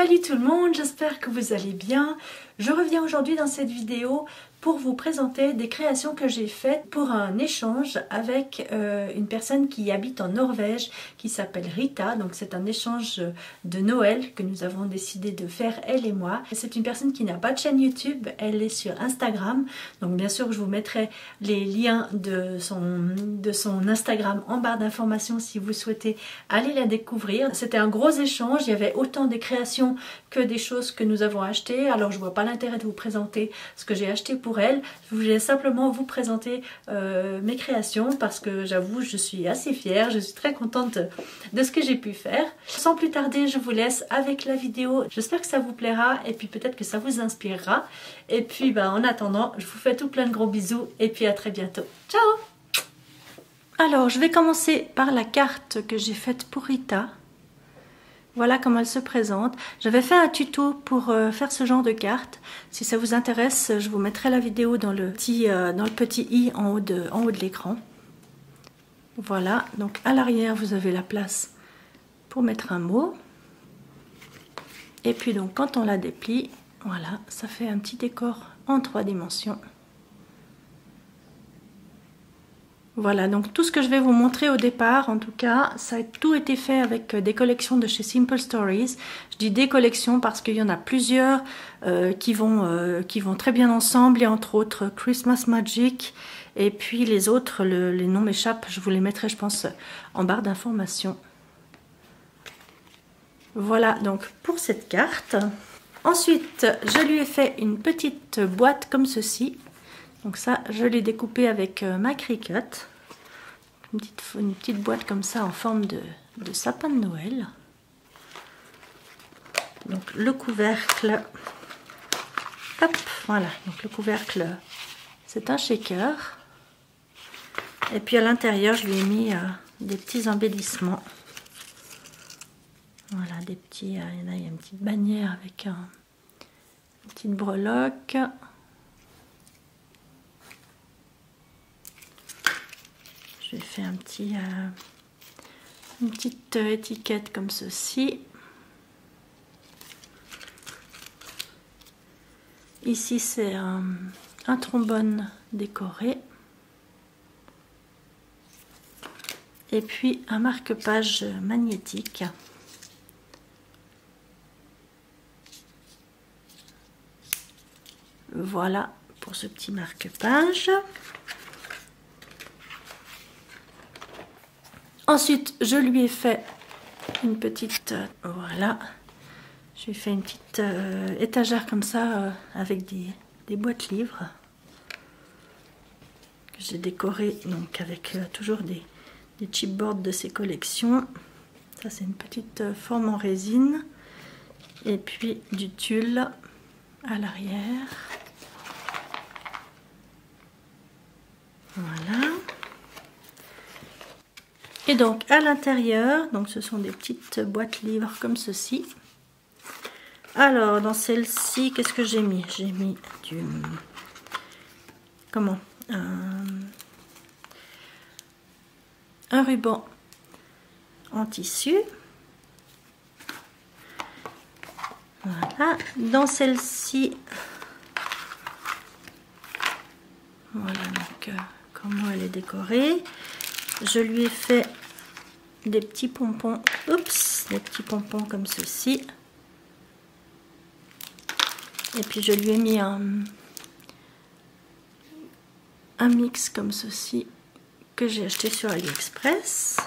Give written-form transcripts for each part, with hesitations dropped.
Salut tout le monde, j'espère que vous allez bien. Je reviens aujourd'hui dans cette vidéo pour vous présenter des créations que j'ai faites pour un échange avec une personne qui habite en Norvège qui s'appelle Rita. Donc c'est un échange de Noël que nous avons décidé de faire elle et moi. C'est une personne qui n'a pas de chaîne YouTube, elle est sur Instagram. Donc bien sûr je vous mettrai les liens de son Instagram en barre d'informations si vous souhaitez aller la découvrir. C'était un gros échange, il y avait autant des créations que des choses que nous avons achetées. Alors je vois pas l'intérêt de vous présenter ce que j'ai acheté pour elle. Je voulais simplement vous présenter mes créations parce que j'avoue je suis assez fière, je suis très contente de ce que j'ai pu faire. Sans plus tarder, je vous laisse avec la vidéo. J'espère que ça vous plaira et puis peut-être que ça vous inspirera. Et puis en attendant, je vous fais tout plein de gros bisous et puis à très bientôt. Ciao! Alors je vais commencer par la carte que j'ai faite pour Rita. Voilà comment elle se présente. J'avais fait un tuto pour faire ce genre de carte. Si ça vous intéresse, je vous mettrai la vidéo dans le petit i en haut de l'écran. Voilà, donc à l'arrière, vous avez la place pour mettre un mot. Et puis donc quand on la déplie, voilà, ça fait un petit décor en 3 dimensions. Voilà, donc tout ce que je vais vous montrer au départ, en tout cas, ça a tout été fait avec des collections de chez Simple Stories. Je dis des collections parce qu'il y en a plusieurs qui vont très bien ensemble, et entre autres Christmas Magic, et puis les autres, les noms m'échappent, je vous les mettrai je pense en barre d'informations. Voilà donc pour cette carte. Ensuite, je lui ai fait une petite boîte comme ceci. Donc ça, je l'ai découpé avec ma Cricut. Une petite boîte comme ça en forme de sapin de Noël. Donc le couvercle, hop, voilà. Donc le couvercle, c'est un shaker. Et puis à l'intérieur, je lui ai mis des petits embellissements. Voilà, des petits. Il y a une petite bannière avec une petite breloque. J'ai fait une petite étiquette comme ceci. Ici c'est un trombone décoré. Et puis un marque-page magnétique. Voilà pour ce petit marque-page. Ensuite, je lui ai fait une petite, voilà, je lui ai fait une petite étagère comme ça avec des boîtes livres que j'ai décoré donc avec toujours des chipboards de ses collections. Ça c'est une petite forme en résine et puis du tulle à l'arrière. Voilà. Et donc à l'intérieur, donc ce sont des petites boîtes livres comme ceci. Alors dans celle-ci, qu'est-ce que j'ai mis? J'ai mis un ruban en tissu. Voilà. Dans celle-ci, voilà donc comment elle est décorée. Je lui ai fait des petits pompons, des petits pompons comme ceci. Et puis je lui ai mis un mix comme ceci que j'ai acheté sur AliExpress.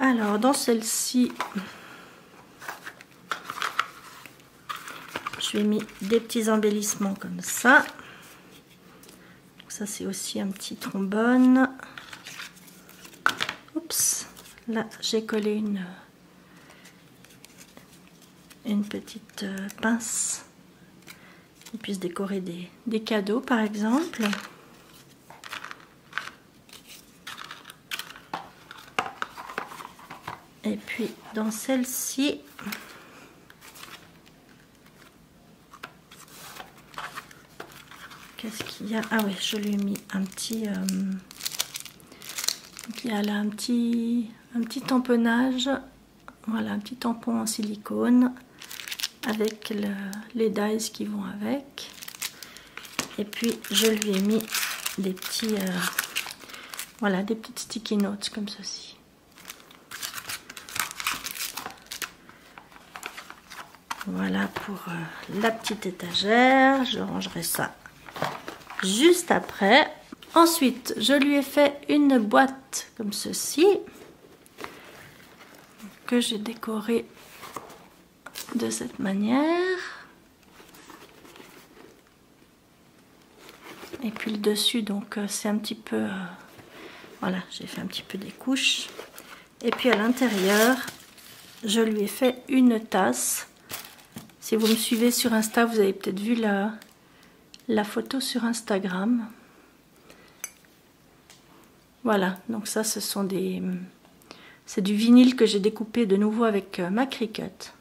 Alors dans celle-ci, je lui ai mis des petits embellissements comme ça. Ça c'est aussi un petit trombone. Oups, là j'ai collé une petite pince. On puisse décorer des cadeaux par exemple. Et puis dans celle-ci, qu'est-ce qu'il y a? Ah oui, je lui ai mis un petit il y a là un petit tamponnage voilà, un petit tampon en silicone avec les dies qui vont avec. Et puis je lui ai mis des petits, voilà, des petites sticky notes comme ceci. Voilà pour la petite étagère. Je rangerai ça juste après. Ensuite, je lui ai fait une boîte comme ceci que j'ai décorée de cette manière. Et puis le dessus, donc c'est un petit peu, voilà, j'ai fait un petit peu des couches. Et puis à l'intérieur, je lui ai fait une tasse. Si vous me suivez sur Insta, vous avez peut-être vu la photo sur Instagram. Voilà, donc ça, ce sont c'est du vinyle que j'ai découpé de nouveau avec ma Cricut.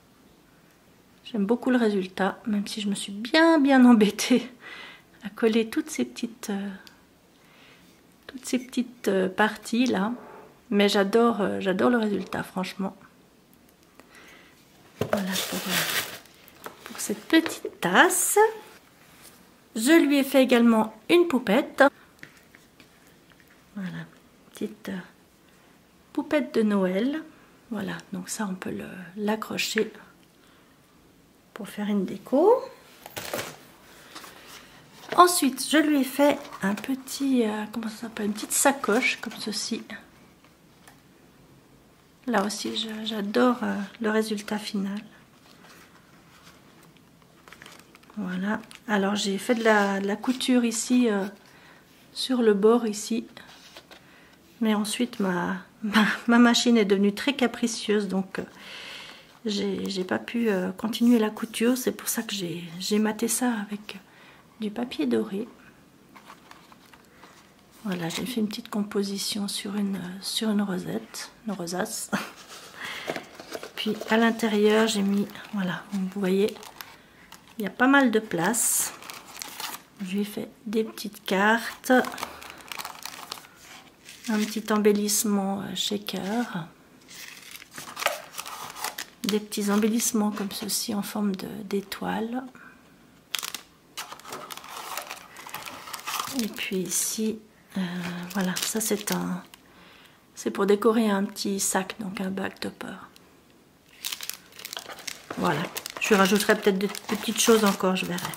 J'aime beaucoup le résultat, même si je me suis bien embêtée à coller toutes ces petites parties là. Mais j'adore le résultat, franchement. Voilà pour cette petite tasse. Je lui ai fait également une poupette. Voilà, petite poupette de Noël. Voilà, donc ça on peut l'accrocher pour faire une déco. Ensuite, je lui ai fait un petit, comment ça s'appelle, une petite sacoche comme ceci. Là aussi, j'adore le résultat final. Voilà. Alors, j'ai fait de la couture ici, sur le bord ici. Mais ensuite, ma machine est devenue très capricieuse, donc j'ai pas pu continuer la couture. C'est pour ça que j'ai maté ça avec du papier doré. Voilà, j'ai fait une petite composition sur une rosette, une rosace. Et puis à l'intérieur, j'ai mis, voilà, vous voyez, il y a pas mal de place. Je lui ai fait des petites cartes, un petit embellissement shaker, des petits embellissements comme ceci en forme d'étoile. Et puis ici, voilà, ça c'est pour décorer un petit sac, donc un bag topper. Voilà, je rajouterai peut-être des petites choses encore, je verrai.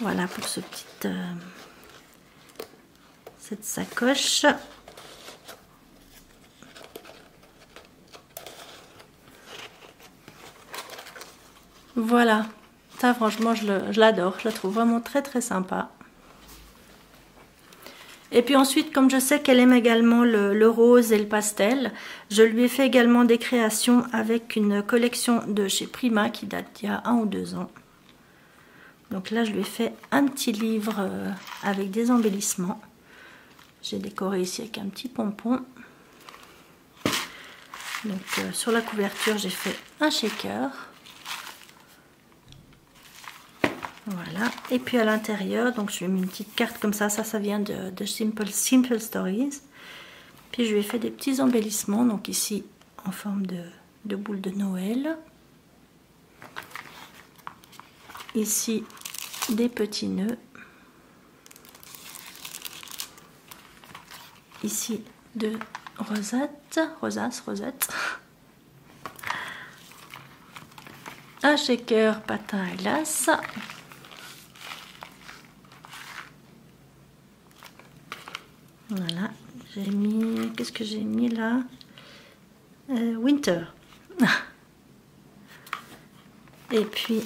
Voilà pour cette sacoche. Voilà, ça franchement je l'adore, je la trouve vraiment très sympa. Et puis ensuite, comme je sais qu'elle aime également le rose et le pastel, je lui ai fait également des créations avec une collection de chez Prima qui date d'il y a 1 ou 2 ans. Donc là, je lui ai fait un petit livre avec des embellissements. J'ai décoré ici avec un petit pompon. Donc sur la couverture, j'ai fait un shaker. Voilà, et puis à l'intérieur, donc je lui ai mis une petite carte comme ça vient de Simple Stories. Puis je lui ai fait des petits embellissements, donc ici en forme de boule de Noël. Ici des petits nœuds. Ici 2 rosettes. Un shaker patin à glace. Voilà, j'ai mis, qu'est-ce que j'ai mis là, Winter. Et puis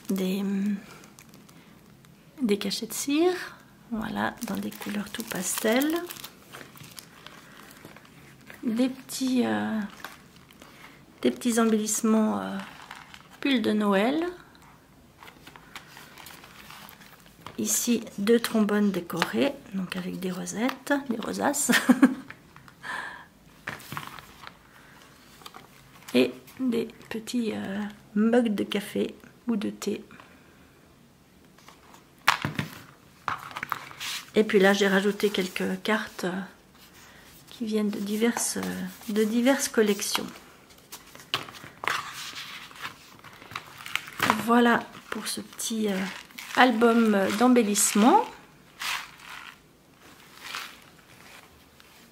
des cachets de cire, voilà, dans des couleurs tout pastel. Des petits embellissements pull de Noël. Ici 2 trombones décorés, donc avec des rosettes, des rosaces. Et des petits mugs de café ou de thé. Et puis là, j'ai rajouté quelques cartes qui viennent de diverses collections. Voilà pour ce petit album d'embellissement.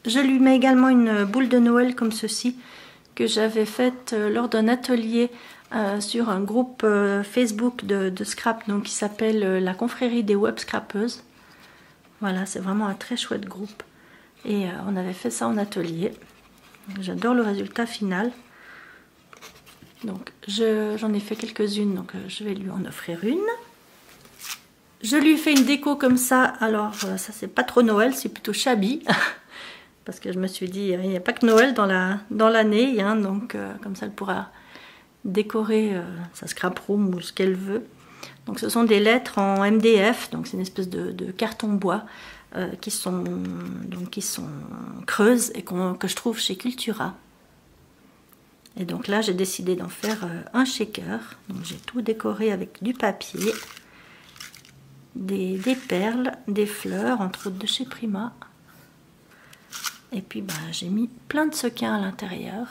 Je lui mets également une boule de Noël comme ceci que j'avais faite lors d'un atelier sur un groupe Facebook de scrap donc, qui s'appelle la confrérie des web scrappeuses. Voilà, c'est vraiment un très chouette groupe et on avait fait ça en atelier. J'adore le résultat final. Donc j'en ai fait quelques-unes, donc je vais lui en offrir une. Je lui fais une déco comme ça, alors ça c'est pas trop Noël, c'est plutôt shabby. Parce que je me suis dit, il n'y a pas que Noël dans l'année, hein, donc comme ça elle pourra décorer sa scrap room ou ce qu'elle veut. Donc ce sont des lettres en MDF, donc c'est une espèce de carton bois qui sont creuses et que je trouve chez Cultura. Et donc là j'ai décidé d'en faire un shaker. Donc j'ai tout décoré avec du papier, des perles, des fleurs, entre autres de chez Prima. Et puis j'ai mis plein de sequins à l'intérieur.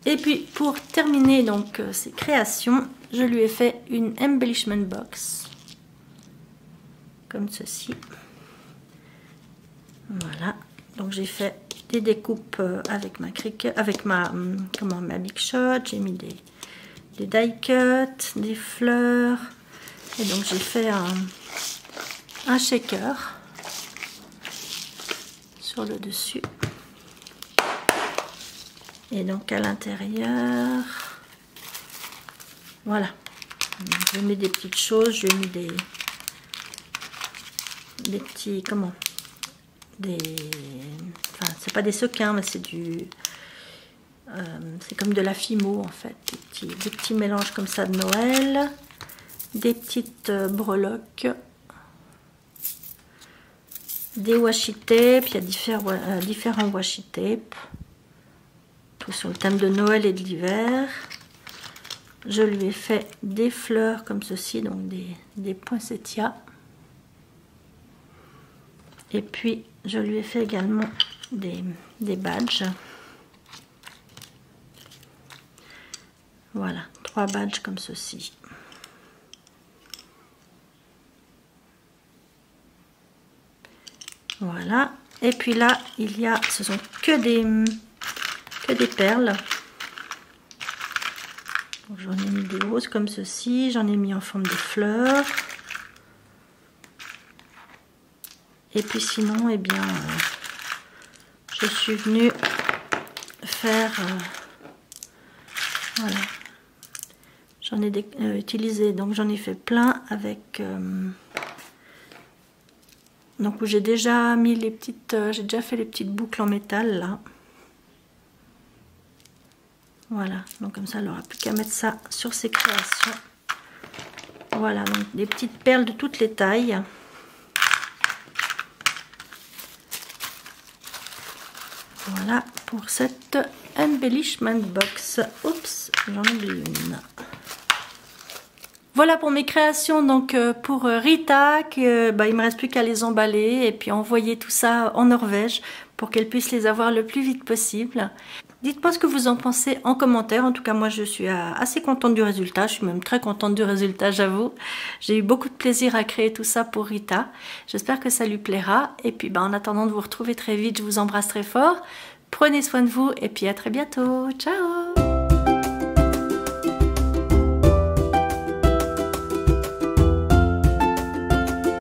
Et puis pour terminer donc ces créations, je lui ai fait une embellishment box. Comme ceci. Voilà. Donc j'ai fait des découpes avec ma Big Shot. J'ai mis des die cuts, des fleurs. Et donc j'ai fait un shaker sur le dessus. Et donc à l'intérieur, voilà. Donc, je mets des petites choses, je mets des petits, enfin c'est pas des sequins, mais c'est c'est comme de la fimo en fait, des petits mélanges comme ça de Noël, des petites breloques, des washi tape, il y a différents washi tape, tout sur le thème de Noël et de l'hiver. Je lui ai fait des fleurs comme ceci, donc des poinsettias. Et puis je lui ai fait également des badges. Voilà, 3 badges comme ceci. Voilà. Et puis là, ce sont que des perles. J'en ai mis des roses comme ceci. J'en ai mis en forme de fleurs. Et puis sinon, eh bien, je suis venue faire... voilà. J'en ai utilisé, donc j'en ai fait plein avec... donc j'ai déjà mis les petites... j'ai déjà fait les petites boucles en métal, là. Voilà, donc comme ça, elle n'aura plus qu'à mettre ça sur ses créations. Voilà, donc des petites perles de toutes les tailles. Voilà pour cette embellishment box. Oups, j'en oublie une. Voilà pour mes créations donc pour Rita, il me reste plus qu'à les emballer et puis envoyer tout ça en Norvège pour qu'elle puisse les avoir le plus vite possible. Dites-moi ce que vous en pensez en commentaire. En tout cas, moi, je suis assez contente du résultat. Je suis même très contente du résultat, j'avoue. J'ai eu beaucoup de plaisir à créer tout ça pour Rita. J'espère que ça lui plaira. Et puis, en attendant de vous retrouver très vite, je vous embrasse très fort. Prenez soin de vous et puis à très bientôt. Ciao!